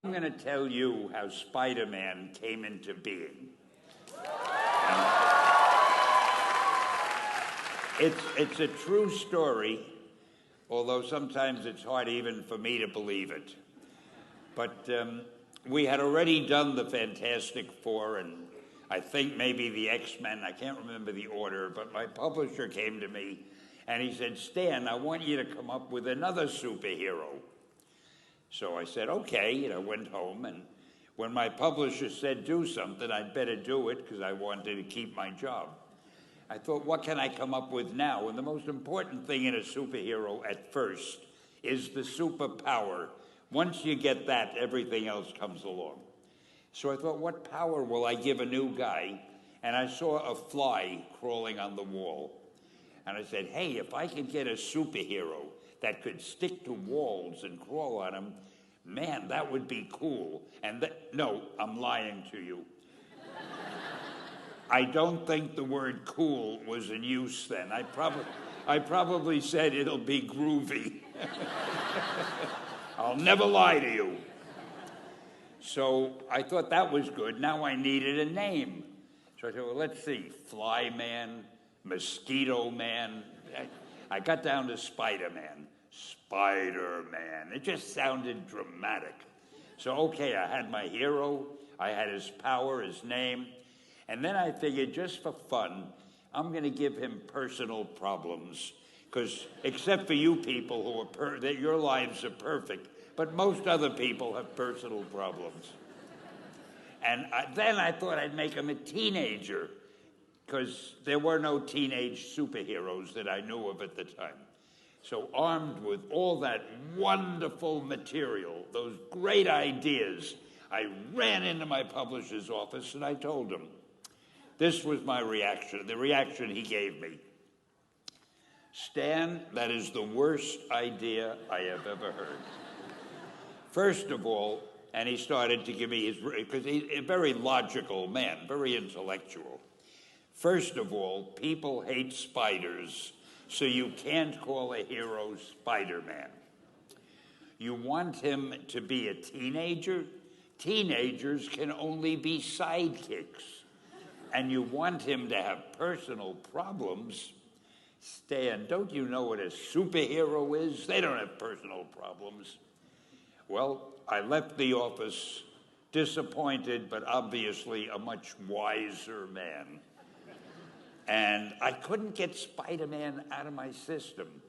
I'm going to tell you how Spider-Man came into being. It's a true story, although sometimes it's hard even for me to believe it. But we had already done the Fantastic Four and I think maybe the X-Men. I can't remember the order, but my publisher came to me and he said, "Stan, I want you to come up with another superhero." So I said, okay, and I went home, and when my publisher said do something, I'd better do it because I wanted to keep my job. I thought, what can I come up with now? And the most important thing in a superhero at first is the superpower. Once you get that, everything else comes along. So I thought, what power will I give a new guy? And I saw a fly crawling on the wall. And I said, hey, if I could get a superhero that could stick to walls and crawl on them, man, that would be cool. And no, I'm lying to you. I don't think the word cool was in use then. I probably said it'll be groovy. I'll never lie to you. So I thought that was good. Now I needed a name. So I said, well, let's see, Fly Man, Mosquito Man. I got down to Spider-Man. Spider-Man. It just sounded dramatic. So, okay, I had my hero. I had his power, his name. And then I figured, just for fun, I'm going to give him personal problems. Because except for you people who that your lives are perfect, but most other people have personal problems. And then I thought I'd make him a teenager, because there were no teenage superheroes that I knew of at the time. So armed with all that wonderful material, those great ideas, I ran into my publisher's office and I told him. This was my reaction, the reaction he gave me. "Stan, that is the worst idea I have ever heard. First of all," and he started to give me his, because he's a very logical man, very intellectual. "First of all, people hate spiders, so you can't call a hero Spider-Man. You want him to be a teenager? Teenagers can only be sidekicks. And you want him to have personal problems? Stan, don't you know what a superhero is? They don't have personal problems." Well, I left the office disappointed, but obviously a much wiser man. And I couldn't get Spider-Man out of my system.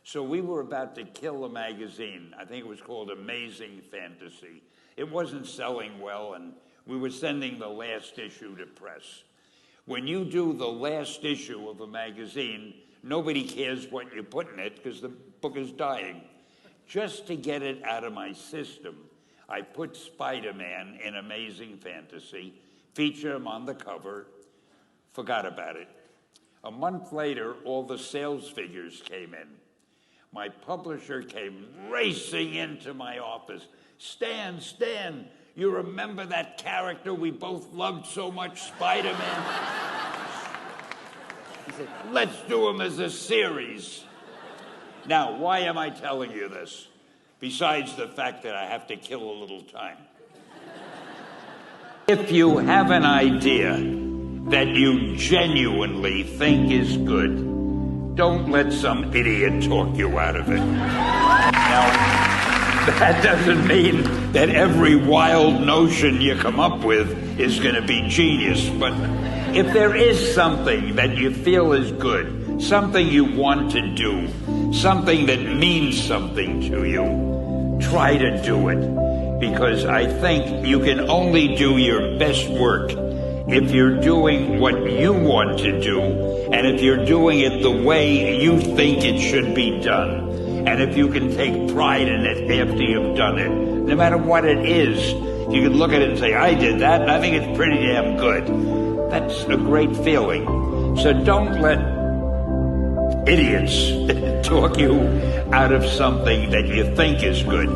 So we were about to kill a magazine. I think it was called Amazing Fantasy. It wasn't selling well, and we were sending the last issue to press. When you do the last issue of a magazine, nobody cares what you put in it because the book is dying. Just to get it out of my system, I put Spider-Man in Amazing Fantasy, featured him on the cover, forgot about it. A month later, all the sales figures came in. My publisher came racing into my office. Stan, you remember that character we both loved so much, Spider-Man?" He said, "Let's do him as a series." Now, why am I telling you this? Besides the fact that I have to kill a little time. If you have an idea that you genuinely think is good, don't let some idiot talk you out of it. Now, that doesn't mean that every wild notion you come up with is going to be genius, but if there is something that you feel is good, something you want to do, something that means something to you, try to do it, because I think you can only do your best work if you're doing what you want to do, and if you're doing it the way you think it should be done, and if you can take pride in it after you've done it, no matter what it is, you can look at it and say, I did that, and I think it's pretty damn good. That's a great feeling. So don't let idiots talk you out of something that you think is good.